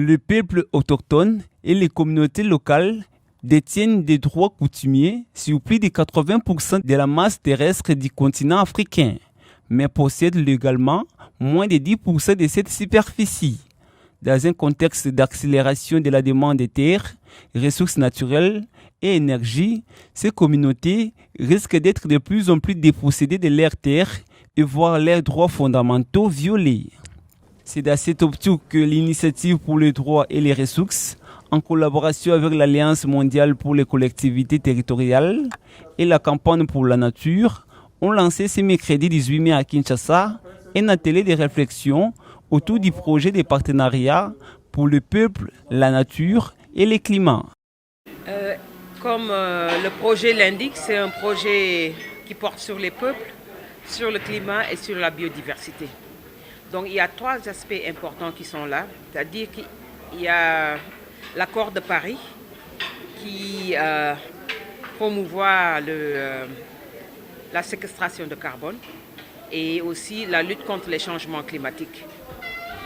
Le peuple autochtone et les communautés locales détiennent des droits coutumiers sur plus de 80% de la masse terrestre du continent africain, mais possèdent légalement moins de 10% de cette superficie. Dans un contexte d'accélération de la demande de terres, ressources naturelles et énergie, ces communautés risquent d'être de plus en plus dépossédées de leurs terres et voir leurs droits fondamentaux violés. C'est dans cette optique que l'Initiative pour les droits et les ressources, en collaboration avec l'Alliance mondiale pour les collectivités territoriales et la Campagne pour la nature, ont lancé ce mercredi 18 mai à Kinshasa un atelier de réflexion autour du projet de partenariat pour le peuple, la nature et le climat. Comme le projet l'indique, c'est un projet qui porte sur les peuples, sur le climat et sur la biodiversité. Donc il y a trois aspects importants qui sont là, c'est-à-dire qu'il y a l'accord de Paris qui promouvoit la séquestration de carbone et aussi la lutte contre les changements climatiques.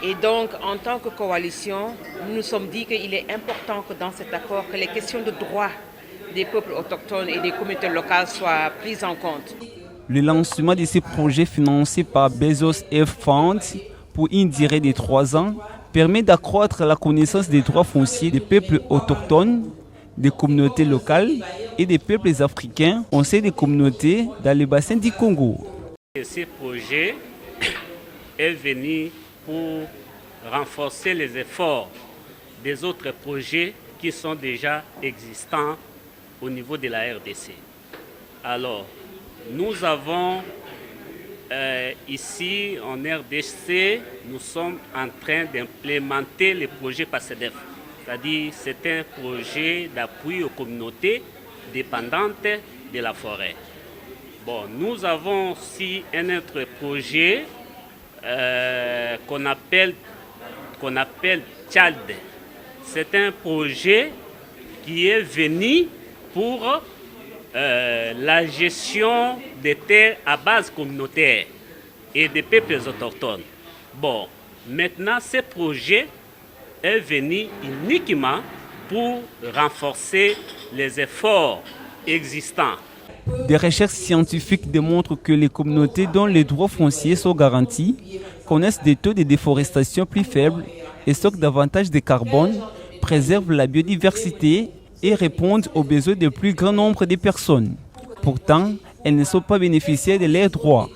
Et donc, en tant que coalition, nous nous sommes dit qu'il est important que dans cet accord, que les questions de droit des peuples autochtones et des communautés locales soient prises en compte. Le lancement de ce projet financé par Bezos F Fund pour une durée de 3 ans permet d'accroître la connaissance des droits fonciers des peuples autochtones, des communautés locales et des peuples africains au sein des communautés dans le bassin du Congo. Ce projet est venu pour renforcer les efforts des autres projets qui sont déjà existants au niveau de la RDC. Alors, nous avons ici en RDC, nous sommes en train d'implémenter le projet PACEDEF. C'est-à-dire c'est un projet d'appui aux communautés dépendantes de la forêt. Bon, nous avons aussi un autre projet qu'on appelle Tchad. C'est un projet qui est venu pour la gestion des terres à base communautaire et des peuples autochtones. Bon, maintenant, ce projet est venu uniquement pour renforcer les efforts existants. Des recherches scientifiques démontrent que les communautés dont les droits fonciers sont garantis connaissent des taux de déforestation plus faibles et stockent davantage de carbone, préservent la biodiversité et répondent aux besoins du plus grand nombre de personnes. Pourtant, elles ne sont pas bénéficiaires de leurs droits.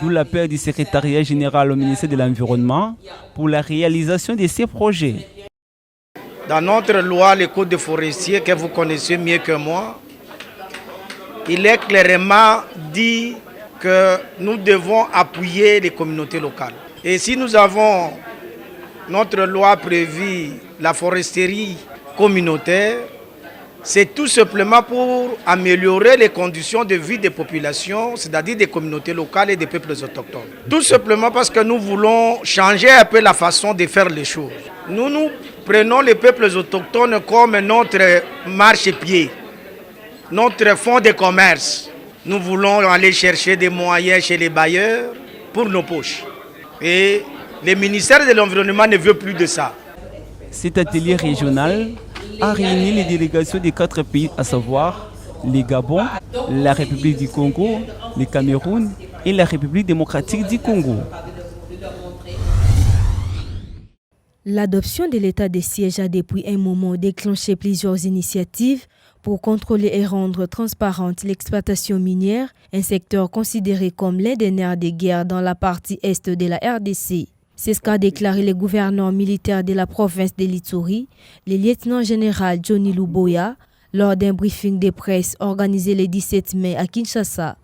D'où l'appel du secrétariat général au ministère de l'Environnement pour la réalisation de ces projets. Dans notre loi, le code forestier que vous connaissez mieux que moi, il est clairement dit que nous devons appuyer les communautés locales. Et si nous avons notre loi prévue, la foresterie communautaire, c'est tout simplement pour améliorer les conditions de vie des populations, c'est-à-dire des communautés locales et des peuples autochtones. Tout simplement parce que nous voulons changer un peu la façon de faire les choses. Nous prenons les peuples autochtones comme notre marchepied, notre fonds de commerce. Nous voulons aller chercher des moyens chez les bailleurs pour nos poches. Et le ministère de l'Environnement ne veut plus de ça. Cet atelier régional a réuni les délégations des 4 pays, à savoir le Gabon, la République du Congo, le Cameroun et la République démocratique du Congo. L'adoption de l'état de siège a depuis un moment déclenché plusieurs initiatives pour contrôler et rendre transparente l'exploitation minière, un secteur considéré comme l'un des nerfs de guerre dans la partie est de la RDC. C'est ce qu'a déclaré le gouverneur militaire de la province de l'Ituri, le lieutenant-général Johnny Luboya, lors d'un briefing de presse organisé le 17 mai à Kinshasa.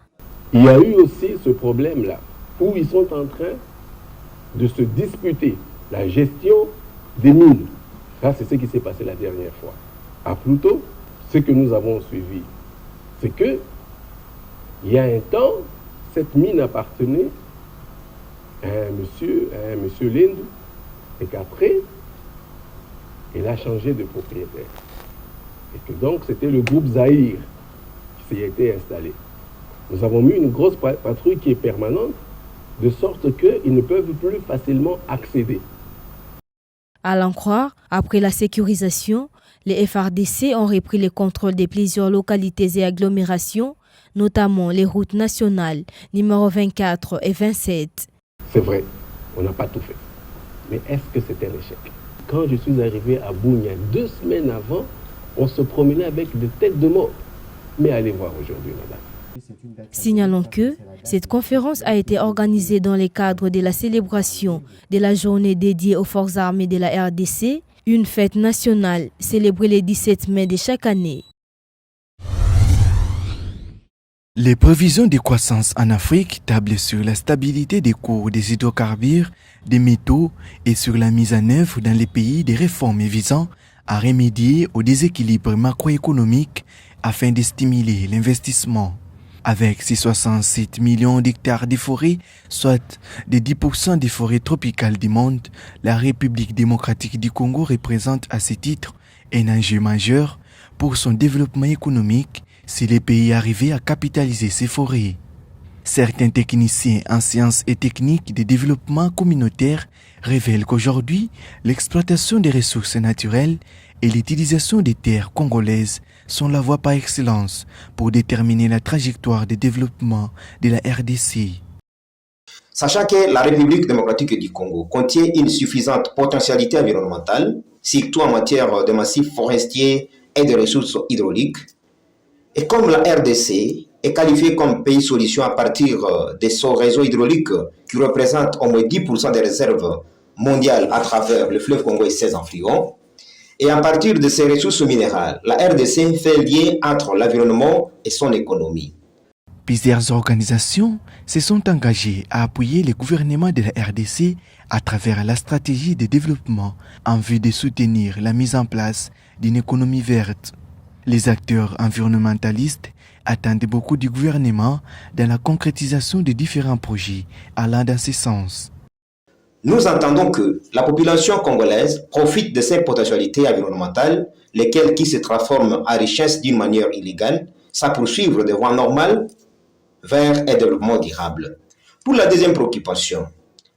Il y a eu aussi ce problème-là, où ils sont en train de se disputer la gestion des mines. Ça, c'est ce qui s'est passé la dernière fois. À Pluto, ce que nous avons suivi, c'est que il y a un temps, cette mine appartenait à un monsieur Lindou, et qu'après, il a changé de propriétaire. Et que donc, c'était le groupe Zahir qui s'y était installé. Nous avons mis une grosse patrouille qui est permanente, de sorte qu'ils ne peuvent plus facilement accéder. À l'en croire, après la sécurisation, les FARDC ont repris le contrôle de plusieurs localités et agglomérations, notamment les routes nationales numéro 24 et 27. C'est vrai, on n'a pas tout fait. Mais est-ce que c'est un échec? Quand je suis arrivé à Bougna 2 semaines avant, on se promenait avec des têtes de mort. Mais allez voir aujourd'hui, madame. Signalons que cette conférence a été organisée dans le cadre de la célébration de la journée dédiée aux forces armées de la RDC, une fête nationale célébrée le 17 mai de chaque année. Les prévisions de croissance en Afrique tablent sur la stabilité des cours des hydrocarbures, des métaux et sur la mise en œuvre dans les pays des réformes visant à remédier au déséquilibre macroéconomique afin de stimuler l'investissement. Avec ses 67 millions d'hectares de forêts, soit des 10% des forêts tropicales du monde, la République démocratique du Congo représente à ce titre un enjeu majeur pour son développement économique si les pays arrivaient à capitaliser ces forêts. Certains techniciens en sciences et techniques de développement communautaire révèlent qu'aujourd'hui, l'exploitation des ressources naturelles et l'utilisation des terres congolaises sont la voie par excellence pour déterminer la trajectoire de développement de la RDC. Sachant que la République démocratique du Congo contient une suffisante potentialité environnementale, surtout en matière de massifs forestiers et de ressources hydrauliques, et comme la RDC est qualifiée comme pays solution à partir de son réseau hydraulique qui représente au moins 10% des réserves mondiales à travers le fleuve Congo et ses affluents, et à partir de ses ressources minérales, la RDC fait lien entre l'environnement et son économie. Plusieurs organisations se sont engagées à appuyer le gouvernement de la RDC à travers la stratégie de développement en vue de soutenir la mise en place d'une économie verte. Les acteurs environnementalistes attendent beaucoup du gouvernement dans la concrétisation de différents projets allant dans ce sens. Nous entendons que la population congolaise profite de ces potentialités environnementales, lesquelles qui se transforment en richesse d'une manière illégale, sans poursuivre des voies normales vers un développement durable. Pour la deuxième préoccupation,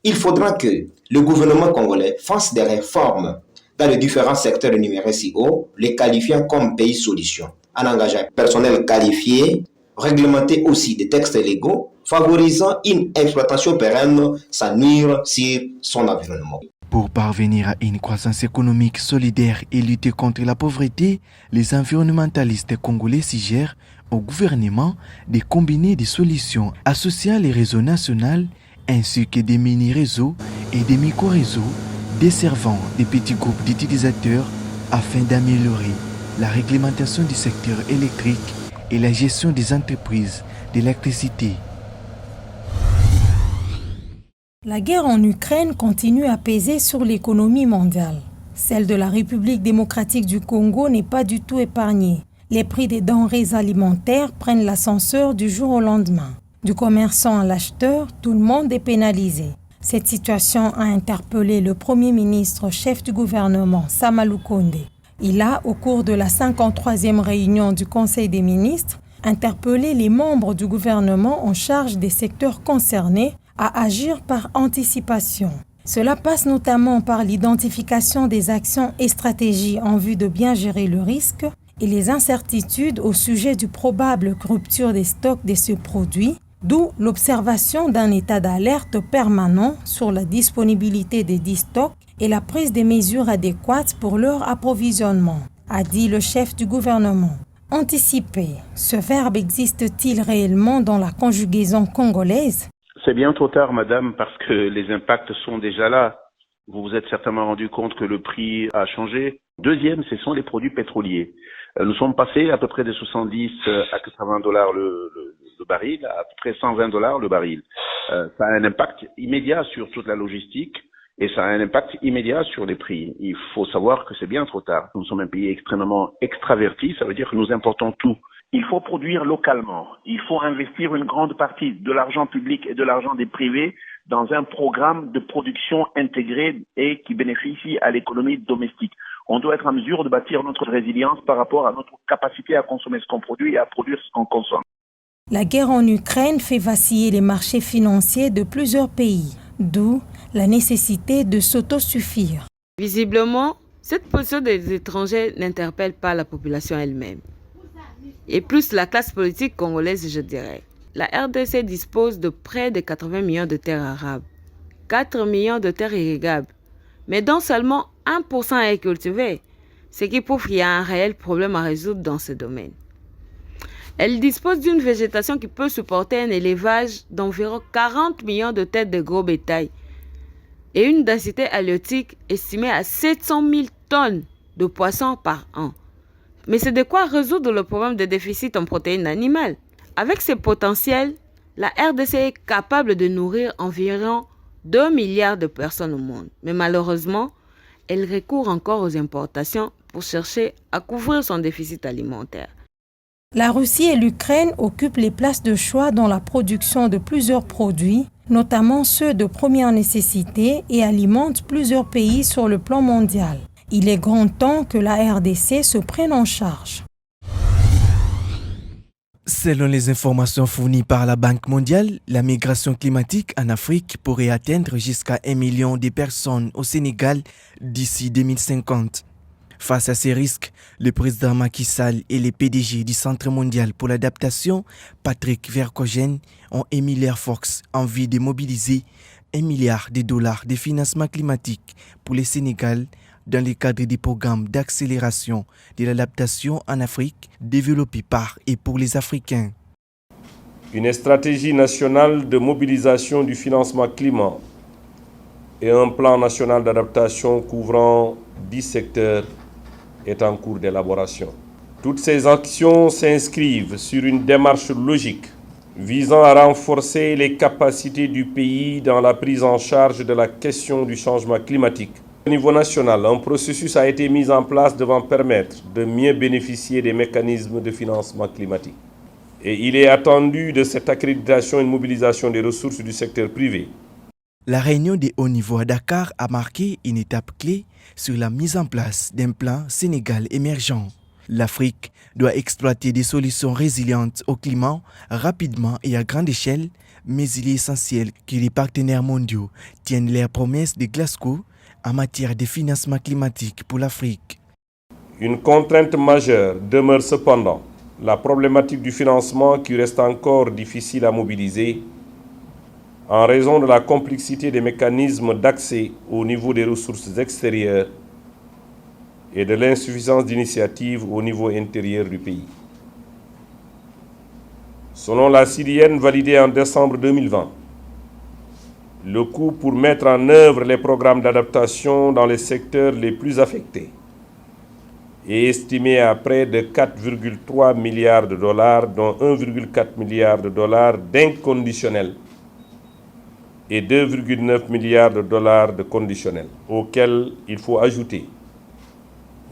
il faudra que le gouvernement congolais fasse des réformes dans les différents secteurs énumérés ci haut, les qualifiant comme pays solution, en engageant un personnel qualifié, réglementer aussi des textes légaux, favorisant une exploitation pérenne sans nuire sur son environnement. Pour parvenir à une croissance économique solidaire et lutter contre la pauvreté, les environnementalistes congolais suggèrent au gouvernement de combiner des solutions associant les réseaux nationaux ainsi que des mini-réseaux et des micro-réseaux desservant des petits groupes d'utilisateurs afin d'améliorer la réglementation du secteur électrique et la gestion des entreprises d'électricité. La guerre en Ukraine continue à peser sur l'économie mondiale. Celle de la République démocratique du Congo n'est pas du tout épargnée. Les prix des denrées alimentaires prennent l'ascenseur du jour au lendemain. Du commerçant à l'acheteur, tout le monde est pénalisé. Cette situation a interpellé le Premier ministre chef du gouvernement, Sama Lukonde. Il a, au cours de la 53e réunion du Conseil des ministres, interpellé les membres du gouvernement en charge des secteurs concernés à agir par anticipation. Cela passe notamment par l'identification des actions et stratégies en vue de bien gérer le risque et les incertitudes au sujet du probable rupture des stocks de ce produit, d'où l'observation d'un état d'alerte permanent sur la disponibilité des dits stocks et la prise des mesures adéquates pour leur approvisionnement, a dit le chef du gouvernement. Anticiper, ce verbe existe-t-il réellement dans la conjugaison congolaise ? C'est bien trop tard, madame, parce que les impacts sont déjà là. Vous vous êtes certainement rendu compte que le prix a changé. Deuxième, ce sont les produits pétroliers. Nous sommes passés à peu près de 70 à 80 dollars le baril, à peu près 120 dollars le baril. Ça a un impact immédiat sur toute la logistique et ça a un impact immédiat sur les prix. Il faut savoir que c'est bien trop tard. Nous sommes un pays extrêmement extraverti, ça veut dire que nous importons tout. Il faut produire localement. Il faut investir une grande partie de l'argent public et de l'argent des privés dans un programme de production intégré et qui bénéficie à l'économie domestique. On doit être en mesure de bâtir notre résilience par rapport à notre capacité à consommer ce qu'on produit et à produire ce qu'on consomme. La guerre en Ukraine fait vaciller les marchés financiers de plusieurs pays, d'où la nécessité de s'autosuffire. Visiblement, cette position des étrangers n'interpelle pas la population elle-même. Et plus la classe politique congolaise, je dirais. La RDC dispose de près de 80 millions de terres arables, 4 millions de terres irrigables, mais dont seulement 1% est cultivé, ce qui prouve qu'il y a un réel problème à résoudre dans ce domaine. Elle dispose d'une végétation qui peut supporter un élevage d'environ 40 millions de têtes de gros bétail et une densité halieutique estimée à 700 000 tonnes de poissons par an. Mais c'est de quoi résoudre le problème de déficit en protéines animales. Avec ses potentiels, la RDC est capable de nourrir environ 2 milliards de personnes au monde. Mais malheureusement, elle recourt encore aux importations pour chercher à couvrir son déficit alimentaire. La Russie et l'Ukraine occupent les places de choix dans la production de plusieurs produits, notamment ceux de première nécessité, et alimentent plusieurs pays sur le plan mondial. Il est grand temps que la RDC se prenne en charge. Selon les informations fournies par la Banque mondiale, la migration climatique en Afrique pourrait atteindre jusqu'à 1 million de personnes au Sénégal d'ici 2050. Face à ces risques, le président Macky Sall et les PDG du Centre mondial pour l'adaptation, Patrick Vercogen, ont émis leur force en vue de mobiliser 1 milliard de dollars de financement climatique pour le Sénégal dans le cadre du programme d'accélération de l'adaptation en Afrique développé par et pour les Africains. Une stratégie nationale de mobilisation du financement climat et un plan national d'adaptation couvrant 10 secteurs est en cours d'élaboration. Toutes ces actions s'inscrivent sur une démarche logique visant à renforcer les capacités du pays dans la prise en charge de la question du changement climatique. Au niveau national, un processus a été mis en place devant permettre de mieux bénéficier des mécanismes de financement climatique. Et il est attendu de cette accréditation une mobilisation des ressources du secteur privé. La réunion de haut niveau à Dakar a marqué une étape clé sur la mise en place d'un plan Sénégal émergent. L'Afrique doit exploiter des solutions résilientes au climat rapidement et à grande échelle, mais il est essentiel que les partenaires mondiaux tiennent leurs promesses de Glasgow en matière de financement climatique pour l'Afrique. Une contrainte majeure demeure cependant la problématique du financement qui reste encore difficile à mobiliser en raison de la complexité des mécanismes d'accès au niveau des ressources extérieures et de l'insuffisance d'initiatives au niveau intérieur du pays. Selon la CDN validée en décembre 2020, le coût pour mettre en œuvre les programmes d'adaptation dans les secteurs les plus affectés est estimé à près de 4,3 milliards de dollars, dont 1,4 milliard de dollars d'inconditionnels et 2,9 milliards de dollars de conditionnels, auxquels il faut ajouter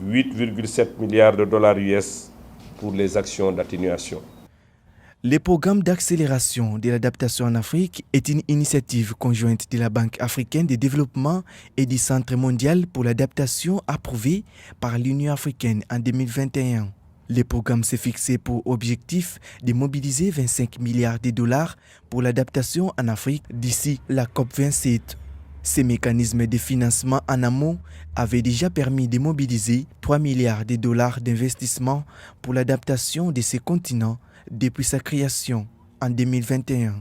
8,7 milliards de dollars US pour les actions d'atténuation. Le programme d'accélération de l'adaptation en Afrique est une initiative conjointe de la Banque africaine de développement et du Centre mondial pour l'adaptation approuvé par l'Union africaine en 2021. Le programme s'est fixé pour objectif de mobiliser 25 milliards de dollars pour l'adaptation en Afrique d'ici la COP27. Ces mécanismes de financement en amont avaient déjà permis de mobiliser 3 milliards de dollars d'investissement pour l'adaptation de ces continents depuis sa création en 2021.